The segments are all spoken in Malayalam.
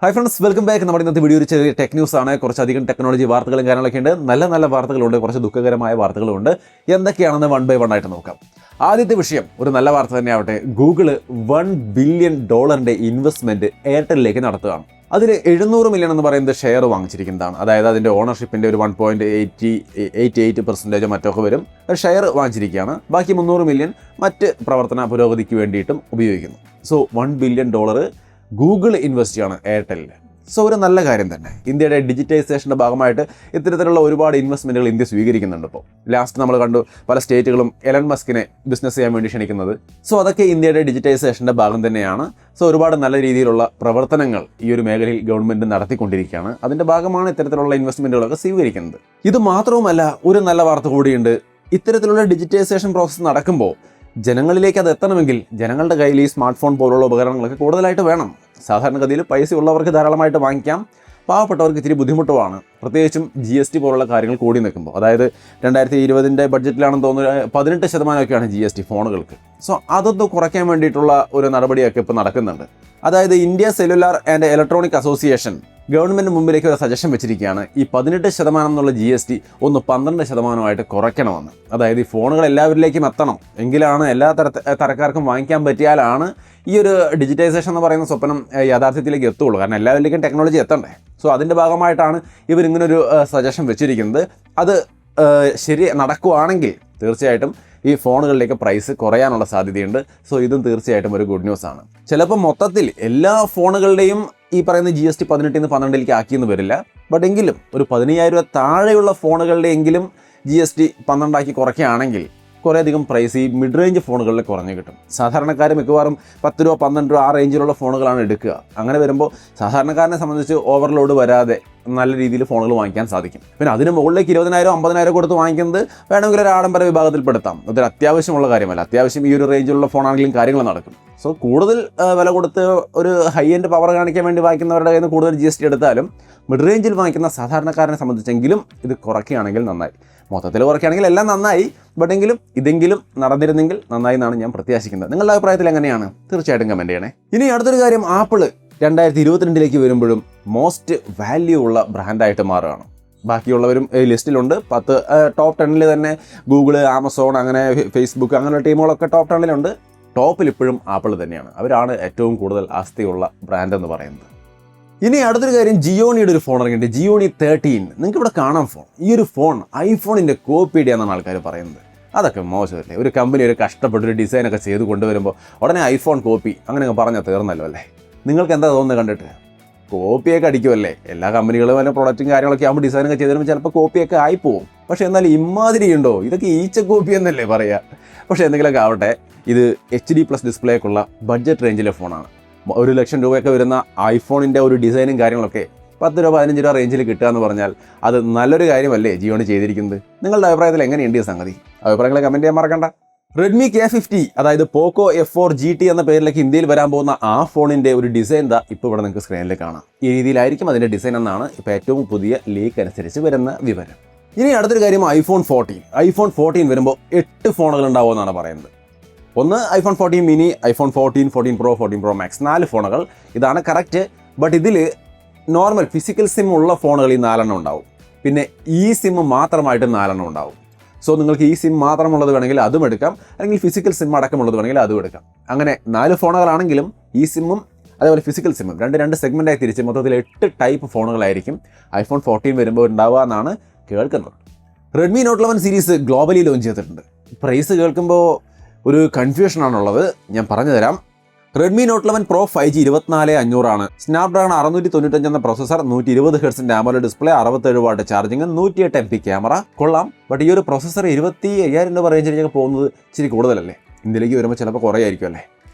Hi friends, welcome back. നമ്മുടെ ഇന്നത്തെ വീഡിയോ ഒരു ചെറിയ ടെക് ന്യൂസ് ആണ്. കുറച്ചധികം ടെക്നോളജി വാർത്തകളും കാര്യങ്ങളൊക്കെ ഉണ്ട്. നല്ല വാർത്തകളുണ്ട്, കുറച്ച് ദുഃഖകരമായ വാർത്തകളുണ്ട്. എന്തൊക്കെയാണെന്ന് വൺ ബൈ വൺ ആയിട്ട് നോക്കാം. ആദ്യത്തെ വിഷയം ഒരു നല്ല വാർത്ത തന്നെ ആവട്ടെ. ഗൂഗിള് $1 ബില്യൺ ഇൻവെസ്റ്റ്മെന്റ് എയർടെല്ലിലേക്ക് നടത്തുകയാണ്. അതിൽ 700 മില്യൺ എന്ന് പറയുന്നത് ഷെയർ വാങ്ങിച്ചിരിക്കുന്നതാണ്. അതായത് അതിൻ്റെ ഓണർഷിപ്പിൻ്റെ ഒരു 1.88% മറ്റൊക്കെ വരും. ഷെയർ വാങ്ങിച്ചിരിക്കുകയാണ്. ബാക്കി 300 മില്യൺ മറ്റ് പ്രവർത്തന പുരോഗതിക്ക് വേണ്ടിയിട്ടും ഉപയോഗിക്കുന്നു. സോ $1 ബില്യൺ ഗൂഗിൾ ഇൻവെസ്റ്റ് ചെയ്യാണ് എയർടെല്ലിൽ. സോ ഒരു നല്ല കാര്യം തന്നെ. ഇന്ത്യയുടെ ഡിജിറ്റൈസേഷൻ്റെ ഭാഗമായിട്ട് ഇത്തരത്തിലുള്ള ഒരുപാട് ഇൻവെസ്റ്റ്മെൻറ്റുകൾ ഇന്ത്യ സ്വീകരിക്കുന്നുണ്ട്. ഇപ്പോൾ ലാസ്റ്റ് നമ്മൾ കണ്ടു പല സ്റ്റേറ്റുകളും എലൻ മസ്കിനെ ബിസിനസ് ചെയ്യാൻ വേണ്ടി ക്ഷണിക്കുന്നത്. സോ അതൊക്കെ ഇന്ത്യയുടെ ഡിജിറ്റൈസേഷൻ്റെ ഭാഗം തന്നെയാണ്. സോ ഒരുപാട് നല്ല രീതിയിലുള്ള പ്രവർത്തനങ്ങൾ ഈ ഒരു മേഖലയിൽ ഗവൺമെൻറ് നടത്തിക്കൊണ്ടിരിക്കുകയാണ്. അതിൻ്റെ ഭാഗമാണ് ഇത്തരത്തിലുള്ള ഇൻവെസ്റ്റ്മെൻറ്റുകളൊക്കെ സ്വീകരിക്കുന്നത്. ഇത് മാത്രവുമല്ല, ഒരു നല്ല വാർത്ത കൂടിയുണ്ട്. ഇത്തരത്തിലുള്ള ഡിജിറ്റൈസേഷൻ പ്രോസസ്സ് നടക്കുമ്പോൾ ജനങ്ങളിലേക്ക് അത് എത്തണമെങ്കിൽ ജനങ്ങളുടെ കയ്യിൽ ഈ സ്മാർട്ട് ഫോൺ പോലുള്ള ഉപകരണങ്ങളൊക്കെ കൂടുതലായിട്ട് വേണം. സാധാരണഗതിയിൽ പൈസ ഉള്ളവർക്ക് ധാരാളമായിട്ട് വാങ്ങിക്കാം, പാവപ്പെട്ടവർക്ക് ഇത്തിരി ബുദ്ധിമുട്ടുമാണ്. പ്രത്യേകിച്ചും GST പോലുള്ള കാര്യങ്ങൾ കൂടി നിൽക്കുമ്പോൾ. അതായത് 2020 ബഡ്ജറ്റിലാണെന്ന് തോന്നുന്നത് 18% GST ഫോണുകൾക്ക്. സോ അതൊന്ന് കുറയ്ക്കാൻ വേണ്ടിയിട്ടുള്ള ഒരു നടപടിയൊക്കെ ഇപ്പോൾ നടക്കുന്നുണ്ട്. അതായത് India cellular and electronic association government മുമ്പിലേക്ക് ഒരു സജഷൻ വെച്ചിരിക്കുകയാണ്. ഈ 18% എന്നുള്ള GST ഒന്ന് 12% കുറയ്ക്കണമെന്ന്. അതായത് ഈ ഫോണുകൾ എല്ലാവരിലേക്കും എത്തണം, എങ്കിലാണ് എല്ലാ തരക്കാർക്കും വാങ്ങിക്കാൻ പറ്റിയാലാണ് ഈ ഒരു ഡിജിറ്റൈസേഷൻ എന്ന് പറയുന്ന സ്വപ്നം യാഥാർത്ഥ്യത്തിലേക്ക് എത്തുള്ളൂ. കാരണം എല്ലാവരിലേക്കും ടെക്നോളജി എത്തണ്ടേ. സോ അതിൻ്റെ ഭാഗമായിട്ടാണ് ഇവരിങ്ങനൊരു സജഷൻ വെച്ചിരിക്കുന്നത്. അത് ശരി നടക്കുകയാണെങ്കിൽ തീർച്ചയായിട്ടും ഈ ഫോണുകളിലേക്ക് പ്രൈസ് കുറയാനുള്ള സാധ്യതയുണ്ട്. സോ ഇതും തീർച്ചയായിട്ടും ഒരു ഗുഡ് ന്യൂസ് ആണ്. ചിലപ്പോൾ മൊത്തത്തിൽ എല്ലാ ഫോണുകളുടെയും ഈ പറയുന്ന GST 18 നിന്ന് 12 ആക്കിയെന്ന് വരില്ല. ബട്ട് എങ്കിലും ഒരു 15,000 താഴെയുള്ള ഫോണുകളുടെ എങ്കിലും GST 12 കുറയ്ക്കുകയാണെങ്കിൽ കുറേയധികം പ്രൈസ് ഈ മിഡ് റേഞ്ച് ഫോണുകളിൽ കുറഞ്ഞു കിട്ടും. സാധാരണക്കാർ മിക്കവാറും 10 രൂപ 12 രൂപ ആ റേഞ്ചിലുള്ള ഫോണുകളാണ് എടുക്കുക. അങ്ങനെ വരുമ്പോൾ സാധാരണക്കാരനെ സംബന്ധിച്ച് ഓവർലോഡ് വരാതെ നല്ല രീതിയിൽ ഫോണുകൾ വാങ്ങിക്കാൻ സാധിക്കും. പിന്നെ അതിന് മുകളിലേക്ക് 20,000 50,000 കൊടുത്ത് വാങ്ങിക്കുന്നത് വേണമെങ്കിൽ ഒരു ആഡംബര വിഭാഗത്തിൽപ്പെടുത്താം. അതൊരു അത്യാവശ്യമുള്ള കാര്യമല്ല. അത്യാവശ്യം ഈ ഒരു റേഞ്ചിലുള്ള ഫോണാണെങ്കിലും കാര്യങ്ങൾ നടക്കും. സോ കൂടുതൽ വില കൊടുത്ത് ഒരു ഹൈ എൻഡ് പവർ കാണിക്കാൻ വേണ്ടി വാങ്ങിക്കുന്നവരുടെ കയ്യിൽ നിന്ന് കൂടുതൽ GST എടുത്താലും മിഡ് റേഞ്ചിൽ വാങ്ങിക്കുന്ന സാധാരണക്കാരനെ സംബന്ധിച്ചെങ്കിലും ഇത് കുറയ്ക്കുകയാണെങ്കിൽ നന്നായി. മൊത്തത്തിൽ കുറയ്ക്കുകയാണെങ്കിൽ എല്ലാം നന്നായി. ബട്ട് എങ്കിലും ഇതെങ്കിലും നടന്നിരുന്നെങ്കിൽ നന്നായി എന്നാണ് ഞാൻ പ്രത്യാശിക്കുന്നത്. നിങ്ങളുടെ അഭിപ്രായത്തിൽ എങ്ങനെയാണ്? തീർച്ചയായിട്ടും കമൻറ്റ് ചെയ്യണേ. ഇനി അടുത്തൊരു കാര്യം, ആപ്പിൾ 2022 വരുമ്പോഴും മോസ്റ്റ് വാല്യൂ ഉള്ള ബ്രാൻഡായിട്ട് മാറുകയാണ്. ബാക്കിയുള്ളവരും ഈ ലിസ്റ്റിലുണ്ട്. 10 ടോപ്പ് 10 തന്നെ ഗൂഗിള്, ആമസോൺ, അങ്ങനെ ഫേസ്ബുക്ക് അങ്ങനെയുള്ള ടീമുകളൊക്കെ ടോപ്പ് 10 ടോപ്പിൽ ഇപ്പോഴും ആപ്പിൾ തന്നെയാണ്. അവരാണ് ഏറ്റവും കൂടുതൽ ആസ്തിയുള്ള ബ്രാൻഡ് എന്ന് പറയുന്നത്. ഇനി അടുത്തൊരു കാര്യം, ജിയോണിയുടെ ഒരു ഫോൺ ഇറങ്ങിയിട്ടുണ്ട്, ജിയോണി 13. നിങ്ങൾക്ക് ഇവിടെ കാണാം ഫോൺ. ഈ ഒരു ഫോൺ ഐഫോണിൻ്റെ കോപ്പിയുടെയാണെന്നാണ് ആൾക്കാർ പറയുന്നത്. അതൊക്കെ മോശമല്ലേ? ഒരു കമ്പനി ഒരു കഷ്ടപ്പെട്ടൊരു ഡിസൈനൊക്കെ ചെയ്ത് കൊണ്ടുവരുമ്പോൾ ഉടനെ ഐഫോൺ കോപ്പി അങ്ങനെ പറഞ്ഞാൽ തീർന്നല്ലോ അല്ലേ? നിങ്ങൾക്ക് എന്താ തോന്നുന്നത് കണ്ടിട്ട്? കോപ്പിയൊക്കെ അടിക്കുമല്ലേ? എല്ലാ കമ്പനികളും വല്ല പ്രൊഡക്റ്റും കാര്യങ്ങളൊക്കെ ആകുമ്പോൾ ഡിസൈനൊക്കെ ചെയ്ത് വരുമ്പോൾ ചിലപ്പോൾ കോപ്പിയൊക്കെ ആയിപ്പോവും. പക്ഷേ എന്നാൽ ഇമാതിരി ഉണ്ടോ? ഇതൊക്കെ ഈച്ച കോപ്പി എന്നല്ലേ പറയുക. പക്ഷേ എന്തെങ്കിലുമൊക്കെ ആവട്ടെ, ഇത് HD+ ഡിസ്പ്ലേക്കുള്ള ബഡ്ജറ്റ് റേഞ്ചിലെ ഫോണാണ്. 1 ലക്ഷം രൂപയൊക്കെ വരുന്ന ഐഫോണിൻ്റെ ഒരു ഡിസൈനും കാര്യങ്ങളൊക്കെ 10 രൂപ 15 രൂപ റേഞ്ചിൽ കിട്ടുക എന്ന് പറഞ്ഞാൽ അത് നല്ലൊരു കാര്യമല്ലേ ജിയോണി ചെയ്തിരിക്കുന്നത്? നിങ്ങളുടെ അഭിപ്രായത്തിൽ എങ്ങനെയുണ്ട് ഈ സംഗതി? അഭിപ്രായങ്ങളെ കമൻറ്റ് ചെയ്യാൻ മറക്കണ്ട. Redmi K50, അതായത് Poco F4 GT എന്ന പേരിലേക്ക് ഇന്ത്യയിൽ വരാൻ പോകുന്ന ആ ഫോണിൻ്റെ ഒരു ഡിസൈൻ ഇപ്പോൾ ഇവിടെ നിങ്ങൾക്ക് സ്ക്രീനിൽ കാണാം. ഈ രീതിയിലായിരിക്കും അതിൻ്റെ ഡിസൈൻ എന്നാണ് ഇപ്പോൾ ഏറ്റവും പുതിയ ലീക്ക് അനുസരിച്ച് വരുന്ന വിവരം. ഇനി അടുത്തൊരു കാര്യം, iPhone 14 വരുമ്പോൾ 8 ഫോണുകൾ ഉണ്ടാവുമെന്നാണ് പറയുന്നത്. ഒന്ന് iPhone 14 mini, iPhone 14, 14 Pro, 14 Pro Max, 4 ഫോണുകൾ. ഇതാണ് കറക്റ്റ്. ബട്ട് ഇതിൽ നോർമൽ ഫിസിക്കൽ സിം ഉള്ള ഫോണുകൾ ഈ 4 ഉണ്ടാവും. പിന്നെ ഈ സിം മാത്രമായിട്ട് 4 ഉണ്ടാവും. സോ നിങ്ങൾക്ക് ഈ സിം മാത്രമുള്ളത് വേണമെങ്കിൽ അതും എടുക്കാം, അല്ലെങ്കിൽ ഫിസിക്കൽ സിം അടക്കമുള്ളത് വേണമെങ്കിൽ അതും എടുക്കാം. അങ്ങനെ 4 ഫോണുകളാണെങ്കിലും ഈ സിമ്മും അതേപോലെ ഫിസിക്കൽ സിമ്മും രണ്ട് സെഗ്മെൻറ്റായി തിരിച്ച് മൊത്തത്തിൽ 8 ടൈപ്പ് ഫോണുകളായിരിക്കും iPhone 14 വരുമ്പോൾ ഉണ്ടാവുക എന്നാണ് കേൾക്കുന്നത്. Redmi Note 11 series globally launch ചെയ്തിട്ടുണ്ട്. പ്രൈസ് കേൾക്കുമ്പോൾ ഒരു കൺഫ്യൂഷനാണുള്ളത്. ഞാൻ പറഞ്ഞു തരാം. Redmi Note 11 Pro 5G 24,500 Snapdragon 695 എന്ന processor, 120 Hz AMOLED display, 67 what charging, 108 MP camera. കൊള്ളാം. ബട്ട് ഈ ഒരു പ്രോസസർ 25,000 രൂപ റേഞ്ചിലേക്ക് പോകുന്നത് ഇച്ചിരി കൂടുതലല്ലേ? ഇന്ത്യയിലേക്ക് വരുമ്പോൾ ചിലപ്പോൾ കുറയായിരിക്കും അല്ലേ?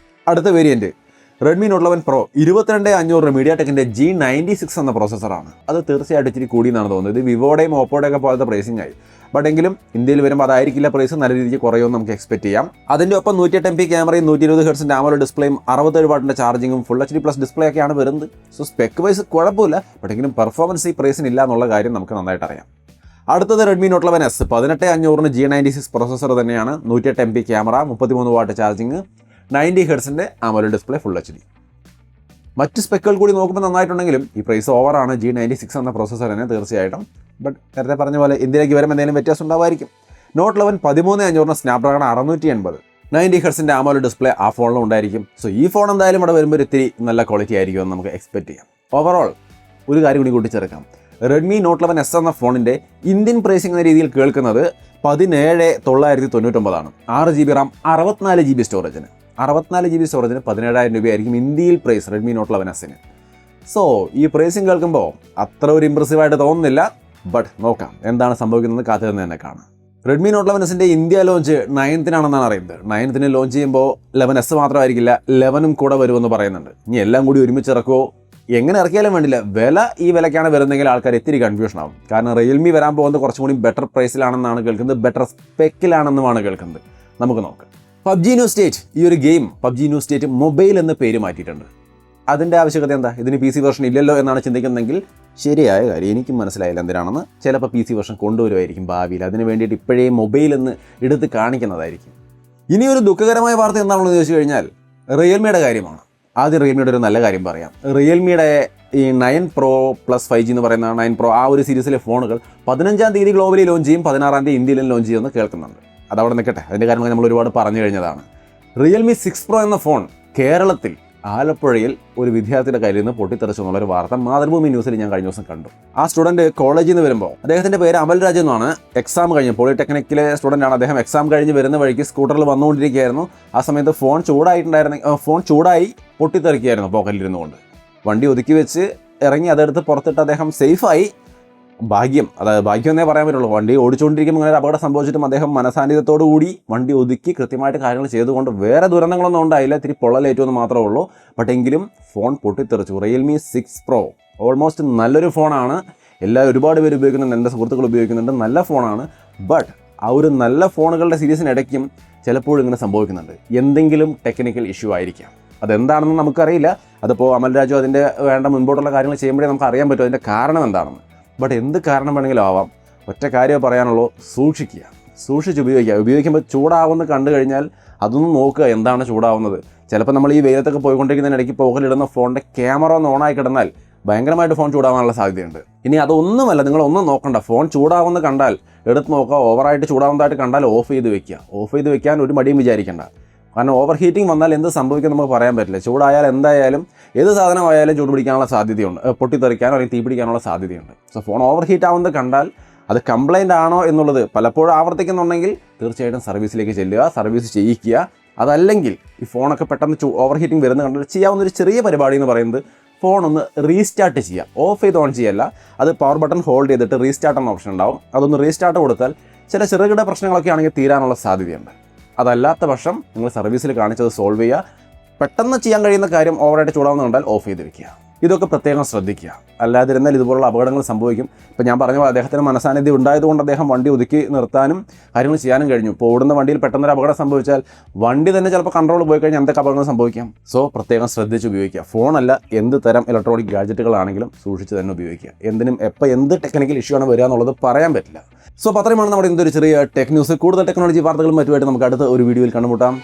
അടുത്ത variant Redmi Note 11 Pro 22,500 മീഡിയാടെക്കിൻ്റെ G96 എന്ന പ്രോസസ്സറാണ്. അത് തീർച്ചയായിട്ടും ഇച്ചിരി കൂടി എന്നാണ് തോന്നുന്നത്. ഇത് വിവോയുടെയും ഓപ്പോയുടെയൊക്കെ പോലത്തെ പ്രൈസിംഗ് ആയി. ബട്ട് എങ്കിലും ഇന്ത്യയിൽ വരുമ്പോൾ അതായിരിക്കില്ല പ്രൈസ്, നല്ല രീതിക്ക് കുറയുമെന്ന് നമുക്ക് എക്സ്പെക്ട് ചെയ്യാം. അതിൻ്റെ ഒപ്പം 108 MP ക്യാമറയും 120 Hz AMOLED ഡിസ്പ്ലേയും 67 വാട്ടിൻ്റെ ചാർജിങ്ങും Full HD+ display ഒക്കെയാണ് വരുന്നത്. സോ സ്പെക്ക് വൈസ് കുഴപ്പമില്ല. ബട്ട് എങ്കിലും പെർഫോമൻസ് ഈ പ്രൈസിന് ഇല്ല എന്നുള്ള കാര്യം നമുക്ക് നന്നായിട്ട് അറിയാം. അടുത്തത് Redmi Note 11S 18,500 G96 processor തന്നെയാണ്, 108 MP camera, 33 what charging, 90 Hz AMOLED display, Full HD. മറ്റ് സ്പെക്കുകൾ കൂടി നോക്കുമ്പോൾ നന്നായിട്ടുണ്ടെങ്കിലും ഈ പ്രൈസ് ഓവറാണ്. G96 എന്ന പ്രോസസ്സർ തന്നെ തീർച്ചയായിട്ടും. ബട്ട് നേരത്തെ പറഞ്ഞ പോലെ ഇന്ത്യയിലേക്ക് വരുമ്പോൾ എന്തെങ്കിലും വ്യത്യാസം ഉണ്ടാവായിരിക്കും. നോട്ട് 11 13,500 സ്നാപ്ഡ്രാഗൺ 680 90 ഹെർട്സിൻ്റെ AMOLED ഡിസ്പ്ലേ ആ ഫോണിലും ഉണ്ടായിരിക്കും. സോ ഈ ഫോൺ എന്തായാലും ഇവിടെ വരുമ്പോൾ ഇത്തിരി നല്ല ക്വാളിറ്റി ആയിരിക്കും എന്ന് നമുക്ക് എക്സ്പെക്ട് ചെയ്യാം. ഓവറോൾ ഒരു കാര്യം കൂടി കൂട്ടിച്ചേർക്കാം. Redmi Note 11S എന്ന ഫോണിൻ്റെ ഇന്ത്യൻ പ്രൈസിംഗ് എന്ന രീതിയിൽ കേൾക്കുന്നത് 17,999 6GB RAM 64GB സ്റ്റോറേജിന് 17,000 രൂപയായിരിക്കും ഇന്ത്യയിൽ പ്രൈസ് Redmi Note 11Sന്. സോ ഈ പ്രൈസിംഗ് കേൾക്കുമ്പോൾ അത്ര ഒരു ഇമ്പ്രസീവായിട്ട് തോന്നുന്നില്ല. ബട്ട് നോക്കാം എന്താണ് സംഭവിക്കുന്നത്, കാത്തിരുന്ന് തന്നെ കാണാം. Redmi Note 11Sൻ്റെ ഇന്ത്യ ലോഞ്ച് 9-നാണെന്നാണ് അറിയുന്നത്. 9-ന് ലോഞ്ച് ചെയ്യുമ്പോൾ 11S മാത്രമായിരിക്കില്ല, 11ഉം കൂടെ വരുമെന്ന് പറയുന്നുണ്ട്. ഇനി എല്ലാം കൂടി ഒരുമിച്ച് ഇറക്കുമോ, എങ്ങനെ ഇറക്കിയാലും വേണ്ടില്ല. വില ഈ വിലയ്ക്കാണ് വരുന്നതെങ്കിൽ ആൾക്കാർ ഇത്തിരി കൺഫ്യൂഷൻ ആവും. കാരണം റിയൽമി വരാൻ പോകുന്നത് കുറച്ചും കൂടി ബെറ്റർ പ്രൈസിലാണെന്നാണ് കേൾക്കുന്നത്, ബെറ്റർ സ്പെക്കിലാണെന്നുമാണ് കേൾക്കുന്നത്. നമുക്ക് നോക്കാം. PUBG ന്യൂ സ്റ്റേറ്റ്, ഈ ഒരു game PUBG new state mobile എന്ന് പേര് മാറ്റിയിട്ടുണ്ട്. അതിൻ്റെ ആവശ്യകത എന്താ? ഇതിന് PC വെർഷൻ ഇല്ലല്ലോ എന്നാണ് ചിന്തിക്കുന്നതെങ്കിൽ ശരിയായ കാര്യം. എനിക്കും മനസ്സിലായില്ല എന്തിനാണെന്ന്. ചിലപ്പോൾ PC വെർഷൻ കൊണ്ടുവരുമായിരിക്കും ഭാവിയിൽ. അതിന് വേണ്ടിയിട്ട് ഇപ്പോഴേ മൊബൈൽ എന്ന് എടുത്ത് കാണിക്കുന്നതായിരിക്കും. ഇനിയൊരു ദുഃഖകരമായ വാർത്ത എന്താണെന്ന് ചോദിച്ചു കഴിഞ്ഞാൽ റിയൽമിയുടെ കാര്യമാണ്. ആദ്യം റിയൽമിയുടെ ഒരു നല്ല കാര്യം പറയാം. റിയൽമിയുടെ ഈ 9 Pro + 5G എന്ന് പറയുന്ന 9 Pro ആ ഒരു സീരീസിലെ ഫോണുകൾ 15-ാം തീയതി ഗ്ലോബലി ലോഞ്ച് ചെയ്യും, 16-ാം തീയതി ഇന്ത്യയിലും ലോഞ്ച് ചെയ്യുമെന്ന് കേൾക്കുന്നുണ്ട്. അതവിടെ നിൽക്കട്ടെ, അതിൻ്റെ കാര്യങ്ങൾ നമ്മൾ ഒരുപാട് പറഞ്ഞു കഴിഞ്ഞതാണ്. റിയൽമി 6 Pro എന്ന ഫോൺ കേരളത്തിൽ ആലപ്പുഴയിൽ ഒരു വിദ്യാർത്ഥിയുടെ കയ്യിൽ നിന്ന് പൊട്ടിത്തെറിച്ചു എന്നുള്ളൊരു വാർത്ത മാതൃഭൂമി ന്യൂസിൽ ഞാൻ കഴിഞ്ഞ ദിവസം കണ്ടു. ആ സ്റ്റുഡൻറ്റ് കോളേജിൽ നിന്ന് വരുമ്പോൾ, അദ്ദേഹത്തിൻ്റെ പേര് അമൽരാജ് എന്നാണ്, എക്സാം കഴിഞ്ഞ് പോളിടെക്നിക്കിലെ സ്റ്റുഡൻ്റാണ് അദ്ദേഹം. എക്സാം കഴിഞ്ഞ് വരുന്ന വഴിക്ക് സ്കൂട്ടറിൽ വന്നുകൊണ്ടിരിക്കുകയായിരുന്നു. ആ സമയത്ത് ഫോൺ ചൂടായി പൊട്ടിത്തെറിക്കുകയായിരുന്നു പോക്കറ്റിലിരുന്നു കൊണ്ട്. വണ്ടി ഒതുക്കി വെച്ച് ഇറങ്ങി അതെടുത്ത് പുറത്തിട്ട് അദ്ദേഹം സേഫായി. ഭാഗ്യം എന്നേ പറയാൻ പറ്റുള്ളൂ. വണ്ടി ഓടിച്ചുകൊണ്ടിരിക്കുമ്പോൾ ഇങ്ങനെ ഒരു അപകടം സംഭവിച്ചിട്ടും അദ്ദേഹം മനസാന്നിധ്യത്തോടു കൂടി വണ്ടി ഒതുക്കി കൃത്യമായിട്ട് കാര്യങ്ങൾ ചെയ്തുകൊണ്ട് വേറെ ദുരന്തങ്ങളൊന്നും ഉണ്ടായില്ല. ഇത്തിരി പൊള്ളലേറ്റുമെന്ന് മാത്രമേ ഉള്ളൂ. ബട്ട് എങ്കിലും ഫോൺ പൊട്ടിത്തെറിച്ചു. റിയൽമി 6 Pro ഓൾമോസ്റ്റ് നല്ലൊരു ഫോണാണ്. ഒരുപാട് പേര് ഉപയോഗിക്കുന്നുണ്ട്, എൻ്റെ സുഹൃത്തുക്കൾ ഉപയോഗിക്കുന്നുണ്ട്. നല്ല ഫോണാണ്. ബട്ട് ആ ഒരു നല്ല ഫോണുകളുടെ സീരീസിനിടയ്ക്കും ചിലപ്പോഴും ഇങ്ങനെ സംഭവിക്കുന്നുണ്ട്. എന്തെങ്കിലും ടെക്നിക്കൽ ഇഷ്യൂ ആയിരിക്കാം. അതെന്താണെന്ന് നമുക്കറിയില്ല. അതിപ്പോൾ അമൽരാജു അതിൻ്റെ വേണ്ട മുൻപോട്ടുള്ള കാര്യങ്ങൾ ചെയ്യുമ്പോഴേ നമുക്ക് അറിയാൻ പറ്റും അതിൻ്റെ കാരണം എന്താണെന്ന്. ബട്ട് എന്ത് കാരണം വേണമെങ്കിലും ആവാം. ഒറ്റ കാര്യമേ പറയാനുള്ളൂ, സൂക്ഷിച്ച് ഉപയോഗിക്കുമ്പോൾ ചൂടാവുമെന്ന് കണ്ടു കഴിഞ്ഞാൽ അതൊന്നും നോക്കുക, എന്താണ് ചൂടാവുന്നത്. ചിലപ്പോൾ നമ്മൾ ഈ വെയിലത്തൊക്കെ പോയിക്കൊണ്ടിരിക്കുന്നതിനിടയ്ക്ക് പോകലിടുന്ന ഫോണിൻ്റെ ക്യാമറ ഒന്ന് ഓണായി കിടന്നാൽ ഭയങ്കരമായിട്ട് ഫോൺ ചൂടാവാനുള്ള സാധ്യതയുണ്ട്. ഇനി അതൊന്നുമല്ല, നിങ്ങളൊന്നും നോക്കണ്ട, ഫോൺ ചൂടാവുമെന്ന് കണ്ടാൽ എടുത്ത് നോക്കുക. ഓവറായിട്ട് ചൂടാവുന്നതായിട്ട് കണ്ടാൽ ഓഫ് ചെയ്ത് വെക്കാൻ ഒരു മടിയും വിചാരിക്കേണ്ട. കാരണം ഓവർ ഹീറ്റിംഗ് വന്നാൽ എന്ത് സംഭവിക്കും നമുക്ക് പറയാൻ പറ്റില്ല. ചൂടായാൽ എന്തായാലും ഏത് സാധനമായാലും ചൂട് പിടിക്കാനുള്ള സാധ്യതയുണ്ട്, പൊട്ടിത്തെറിക്കാനോ അല്ലെങ്കിൽ തീ പിടിക്കാനുള്ള സാധ്യതയുണ്ട്. സോ ഫോൺ ഓവർ ഹീറ്റ് ആവുന്നത് കണ്ടാൽ അത് കംപ്ലൈൻ്റ് ആണോ എന്നുള്ളത് പലപ്പോഴും ആവർത്തിക്കുന്നുണ്ടെങ്കിൽ തീർച്ചയായിട്ടും സർവീസിലേക്ക് ചെല്ലുക, സർവീസ് ചെയ്യിക്കുക. അതല്ലെങ്കിൽ ഈ ഫോണൊക്കെ പെട്ടെന്ന് ഓവർ ഹീറ്റിംഗ് വരുന്നത് കണ്ടാൽ ചെയ്യാവുന്നൊരു ചെറിയ പരിപാടി എന്ന് പറയുന്നത് ഫോൺ ഒന്ന് റീസ്റ്റാർട്ട് ചെയ്യുക. ഓഫ് ചെയ്ത് ഓൺ ചെയ്യല്ല, അത് പവർ ബട്ടൺ ഹോൾഡ് ചെയ്തിട്ട് റീസ്റ്റാർട്ട് എന്ന ഓപ്ഷൻ ഉണ്ടാവും. അതൊന്ന് റീസ്റ്റാർട്ട് കൊടുത്താൽ ചില ചെറുകിട പ്രശ്നങ്ങളൊക്കെ ആണെങ്കിൽ തീരാനുള്ള സാധ്യതയുണ്ട്. അതല്ലാത്ത പക്ഷം നിങ്ങൾ സർവീസിൽ കാണിച്ചത് സോൾവ് ചെയ്യുക. പെട്ടെന്ന് ചെയ്യാൻ കഴിയുന്ന കാര്യം ഓവറായിട്ട് ചൂടാവുന്ന കണ്ടാൽ ഓഫ് ചെയ്ത് വെക്കുക. ഇതൊക്കെ പ്രത്യേകം ശ്രദ്ധിക്കുക. അല്ലാതിരുന്നാൽ ഇതുപോലുള്ള അപകടങ്ങൾ സംഭവിക്കും. ഇപ്പോൾ ഞാൻ പറഞ്ഞ പോലെ അദ്ദേഹത്തിന് മനസാന്നിധ്യം ഉണ്ടായതുകൊണ്ട് അദ്ദേഹം വണ്ടി ഒതുക്കി നിർത്താനും കാര്യങ്ങൾ ചെയ്യാനും കഴിഞ്ഞു. ഇപ്പോൾ ഓടുന്ന വണ്ടിയിൽ പെട്ടെന്നൊരു അപകടം സംഭവിച്ചാൽ വണ്ടി തന്നെ ചിലപ്പോൾ കൺട്രോൾ പോയി കഴിഞ്ഞാൽ എന്തൊക്കെ അപകടങ്ങൾ സംഭവിക്കാം. സോ പ്രത്യേകം ശ്രദ്ധിച്ച് ഉപയോഗിക്കുക. ഫോണല്ല, എന്ത് തരം ഇലക്ട്രോണിക് ഗാഡ്ജറ്റുകളാണെങ്കിലും സൂക്ഷിച്ച് തന്നെ ഉപയോഗിക്കുക. എന്തിനും എപ്പോൾ എന്ത് ടെക്നിക്കൽ ഇഷ്യൂ ആണ് വരിക എന്നുള്ളത് പറയാൻ പറ്റില്ല. സോ അത്രയുമാണ് നമ്മുടെ എന്തൊരു ചെറിയ ടെക് ന്യൂസ്. കൂടുതൽ ടെക്നോളജി വാർത്തകളും മറ്റുമായിട്ട് നമുക്ക് അടുത്ത ഒരു വീഡിയോയിൽ കണ്ടുമുട്ടാം.